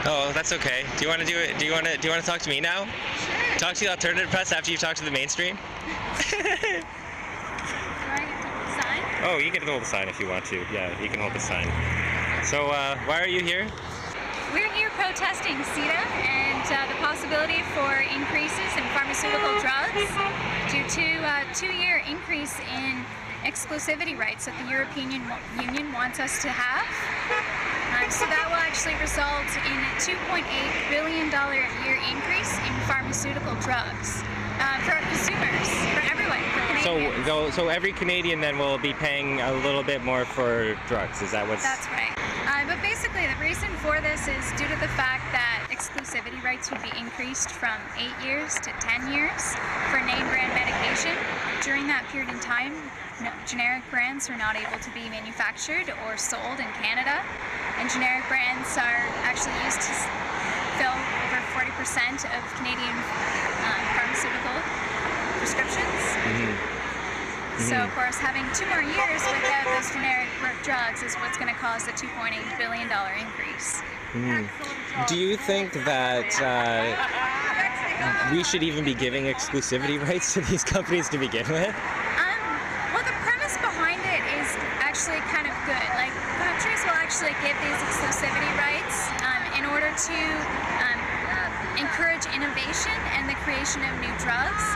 Oh, that's okay. Do you want to do it? Do you want to talk to me now? Sure. Talk to the alternative press after you've talked to the mainstream? Do I get to hold the sign? Oh, you can hold the sign if you want to. Yeah, you can hold the sign. So, why are you here? We're here protesting Ceta and the possibility for increases in pharmaceutical drugs due to a 2-year increase in exclusivity rights that the European Union wants us to have. So that will actually result in a $2.8 billion a year increase in pharmaceutical drugs for consumers, for everyone, for Canadians. So every Canadian then will be paying a little bit more for drugs. Is that what's? That's right. But basically, the reason for this is due to the fact that exclusivity rights would be increased from 8 years to 10 years for name brand medication. During that period in time, generic brands are not able to be manufactured or sold in Canada, and generic brands are actually used to fill over 40% of Canadian pharmaceutical prescriptions. So, of course, having 2 more years without those generic drugs is what's going to cause the $2.8 billion increase. Do you think that we should even be giving exclusivity rights to these companies to begin with? Well, the premise behind it is actually kind of good. Like, countries will actually give these exclusivity rights in order to encourage innovation and the creation of new drugs.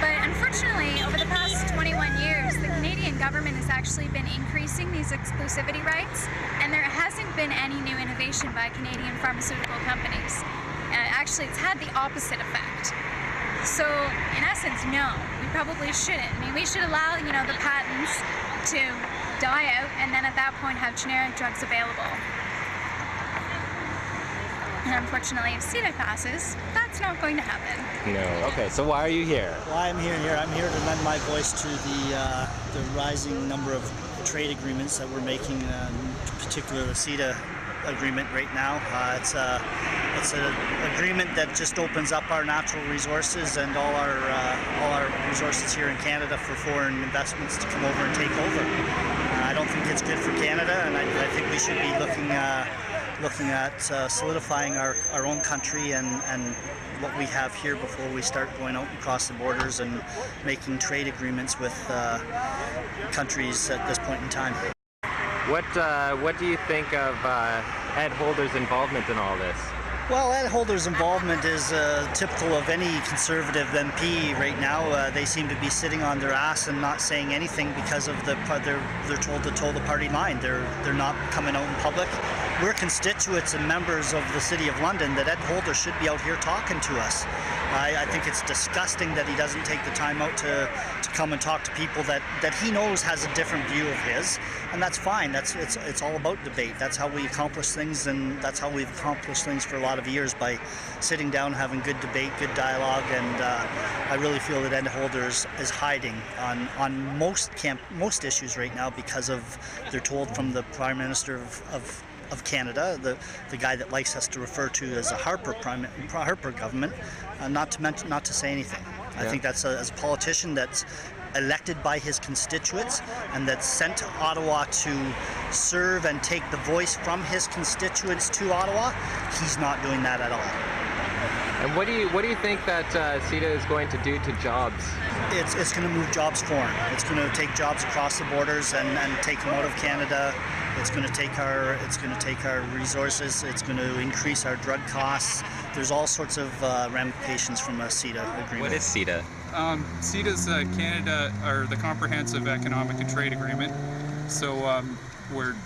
But unfortunately, over the past 21 years, the Canadian government has actually been increasing these exclusivity rights, and there hasn't been any new innovation by Canadian pharmaceutical companies. Actually, it's had the opposite effect. So, in essence, no, we probably shouldn't. I mean, we should allow, the patents to die out, and then at that point have generic drugs available. And unfortunately, if Ceta passes, that's not going to happen. No. Okay, so why are you here? Well, I'm here. I'm here to lend my voice to the rising number of trade agreements that we're making, in particular the Ceta agreement right now. It's an agreement that just opens up our natural resources and all our resources here in Canada for foreign investments to come over and take over. I don't think it's good for Canada, and I think we should be looking at solidifying our own country and what we have here before we start going out across the borders and making trade agreements with countries at this point in time. What do you think of Ed Holder's involvement in all this? Well, Ed Holder's involvement is typical of any Conservative MP right now. They seem to be sitting on their ass and not saying anything because of they're told to toe the party line. They're not coming out in public. We're constituents and members of the City of London that Ed Holder should be out here talking to us. I think it's disgusting that he doesn't take the time out to come and talk to people that he knows has a different view of his, and that's fine. It's all about debate. That's how we accomplish things, and that's how we've accomplished things for a lot of years, by sitting down, having good debate, good dialogue, and I really feel that Ed Holder is hiding on most issues right now because of, they're told from the Prime Minister of Canada, the guy that likes us to refer to as a Harper government, not to say anything. Yeah. I think that's as a politician that's elected by his constituents and that's sent to Ottawa to serve and take the voice from his constituents to Ottawa, he's not doing that at all. And what do you think that Ceta is going to do to jobs? It's going to move jobs foreign. It's going to take jobs across the borders and take them out of Canada. It's going to take our resources. It's going to increase our drug costs. There's all sorts of ramifications from a Ceta agreement. What is Ceta? CETA's Canada, or the Comprehensive Economic and Trade Agreement. So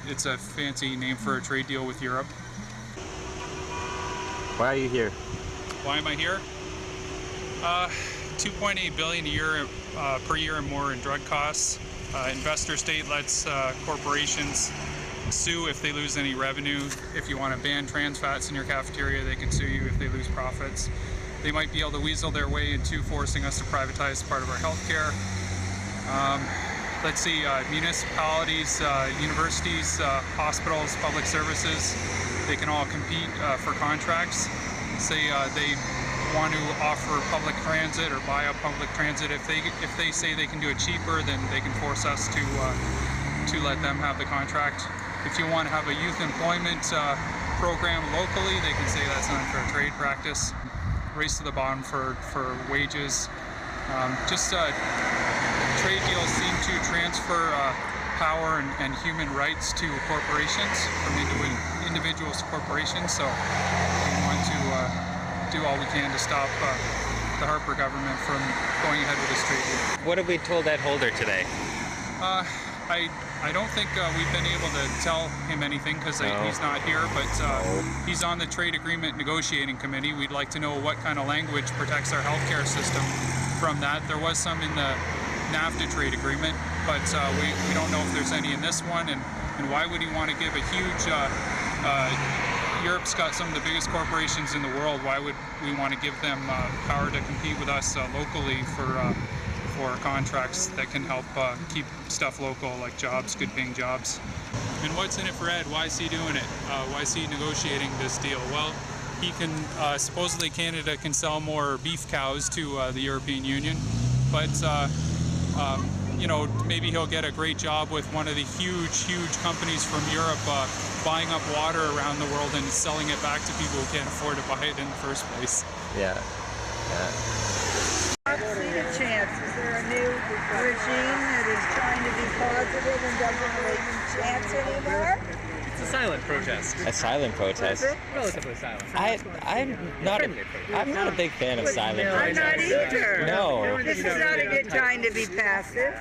it's a fancy name for a trade deal with Europe. Why are you here? Why am I here? $2.8 billion a year per year and more in drug costs. Investor state lets corporations sue if they lose any revenue. If you want to ban trans fats in your cafeteria, they can sue you if they lose profits. They might be able to weasel their way into forcing us to privatize part of our healthcare. Let's see, municipalities, universities, hospitals, public services, they can all compete for contracts. Say they want to offer public transit or buy up public transit. If they say they can do it cheaper, then they can force us to let them have the contract. If you want to have a youth employment program locally, they can say that's an unfair trade practice. Race to the bottom for wages. Trade deals seem to transfer power and human rights to corporations, from individuals to corporations. So we want to do all we can to stop the Harper government from going ahead with this trade deal. What have we told Ed Holder today? I don't think we've been able to tell him anything because he's not here, but he's on the trade agreement negotiating committee. We'd like to know what kind of language protects our healthcare system from that. There was some in the NAFTA trade agreement, but we don't know if there's any in this one, and why would he want to give a huge Europe's got some of the biggest corporations in the world. Why would we want to give them power to compete with us locally for contracts that can help keep stuff local, like jobs, good paying jobs? And what's in it for Ed? Why is he doing it? Why is he negotiating this deal? Well, he can, supposedly Canada can sell more beef cows to the European Union, but you know, maybe he'll get a great job with one of the huge companies from Europe buying up water around the world and selling it back to people who can't afford to buy it in the first place. Yeah. See a chance. Is there a new regime that is trying to be positive and doesn't believe in chance anymore? It's a silent protest. A silent protest. Relatively silent. I'm not a big fan of silent I'm protests. not either. No. This is not a good time to be passive.